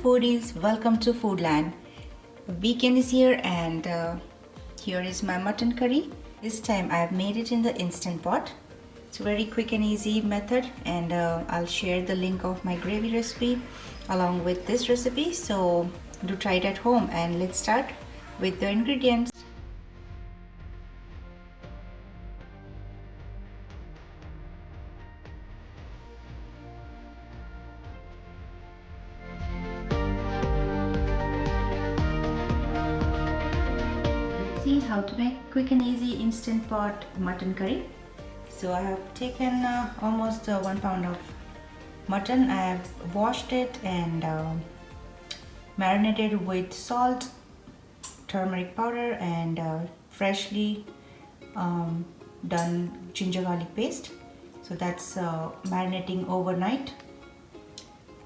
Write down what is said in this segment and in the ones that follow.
foodies, welcome to Foodland. Weekend is here and here is my mutton curry. This time I have made it in the instant pot. It's a very quick and easy method, and I'll share the link of my gravy recipe along with this recipe, so do try it at home. And let's start with the ingredients. See how to make quick and easy instant pot mutton curry. So I have taken almost 1 pound of mutton. I have washed it and marinated with salt, turmeric powder, and freshly done ginger garlic paste. So that's marinating overnight.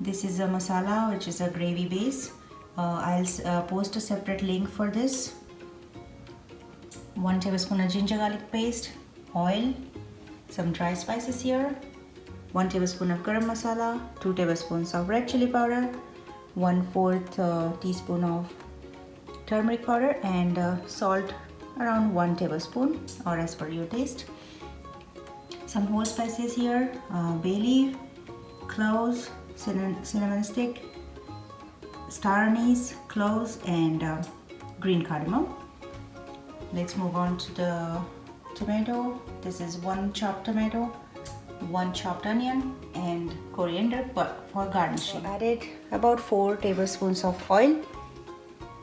This is a masala, which is a gravy base. I'll post a separate link for this. 1 tablespoon of ginger garlic paste, oil, some dry spices here, 1 tablespoon of garam masala, 2 tablespoons of red chili powder, 1/4 teaspoon of turmeric powder, and salt around 1 tablespoon or as per your taste. Some whole spices here, bay leaf, cloves, cinnamon stick, star anise, cloves, and green cardamom. Let's move on to the tomato. This is 1 chopped tomato, 1 chopped onion, and coriander for garnishing. So added about 4 tablespoons of oil.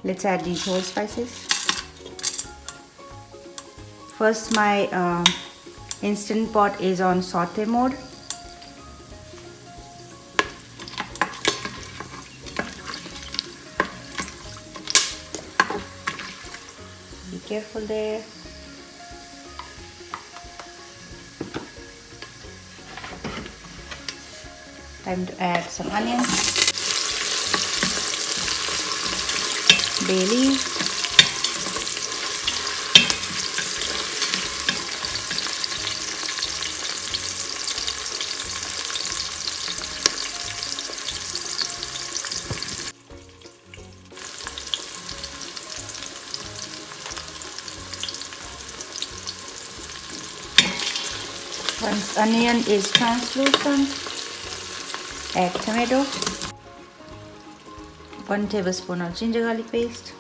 Let's add these whole spices. First, my instant pot is on saute mode. Be careful there. Time to add some onions, bay leaf, once onion is translucent, add tomato, 1 tablespoon of ginger garlic paste,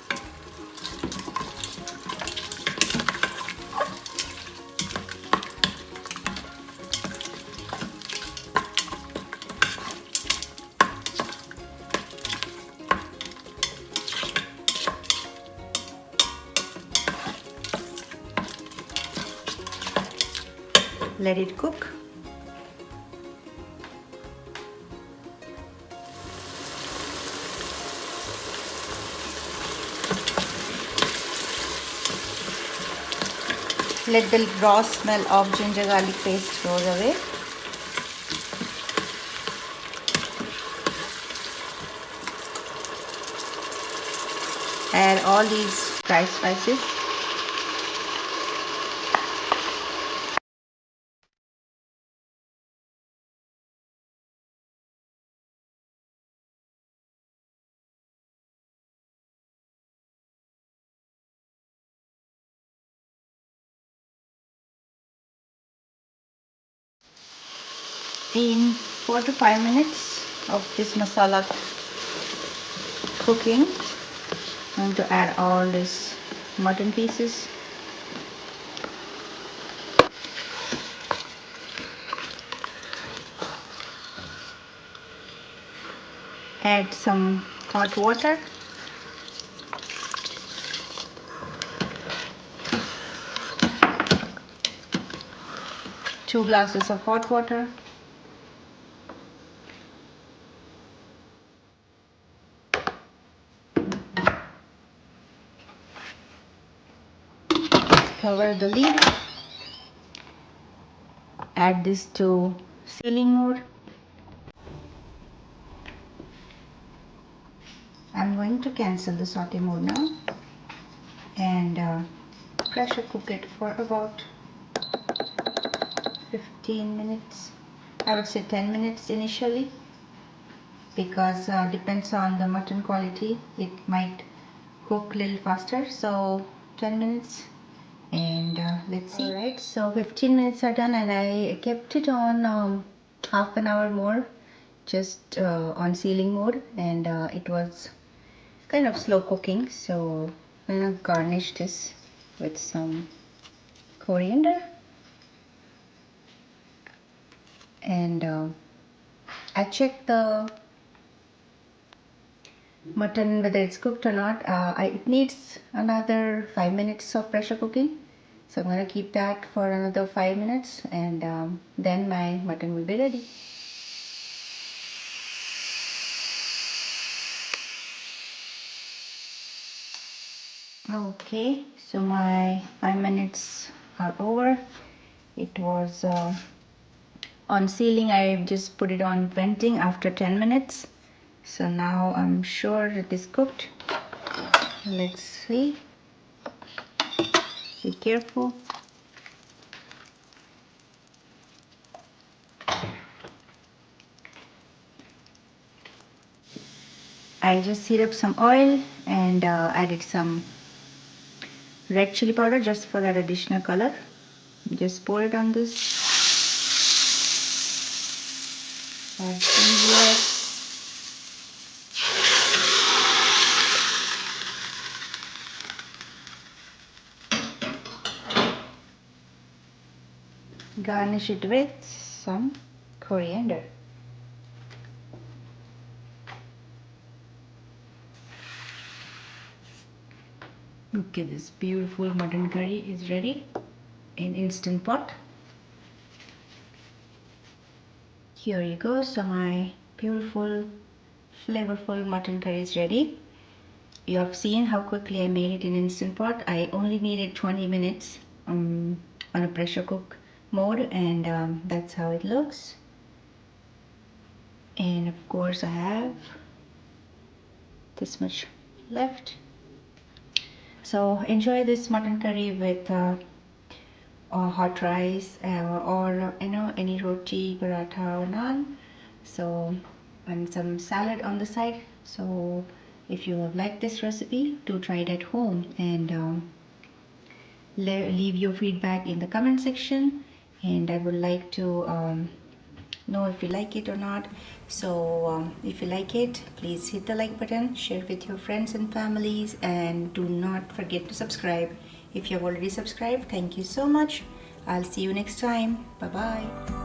let it cook. Let the raw smell of ginger garlic paste go away. Add all these dry spices. In 4 to 5 minutes of this masala cooking, I'm going to add all these mutton pieces. Add some hot water. Two glasses of hot water. Cover the lid. Add this to sealing mode. I'm going to cancel the saute mode now and pressure cook it for about 15 minutes. I would say 10 minutes initially. because depends on the mutton quality, it might cook a little faster. So 10 minutes, and let's see. Alright, so 15 minutes are done, and I kept it on half an hour more, just on sealing mode, and it was kind of slow cooking. So I'm gonna garnish this with some coriander, and I checked the mutton whether it's cooked or not. It needs another 5 minutes of pressure cooking, so I'm gonna keep that for another 5 minutes, and then my mutton will be ready. Okay, so my 5 minutes are over. It was on sealing. I just put it on venting after 10 minutes. So now I'm sure it is cooked. Let's see. Be careful. I just heat up some oil and added some red chili powder just for that additional color. Just pour it on this. Add ginger. Garnish it with some coriander. Okay, this beautiful mutton curry is ready in Instant Pot. Here you go. So my beautiful flavorful mutton curry is ready. You have seen how quickly I made it in Instant Pot. I only needed 20 minutes on a pressure cook mode, and that's how it looks. And of course I have this much left. So enjoy this mutton curry with hot rice, or any roti, paratha or naan. So, and some salad on the side. So if you have liked this recipe, do try it at home, and leave your feedback in the comment section, and I would like to know if you like it or not. So if you like it, please hit the like button, share it with your friends and families, and do not forget to subscribe. If you have already subscribed, thank you so much. I'll see you next time. Bye bye.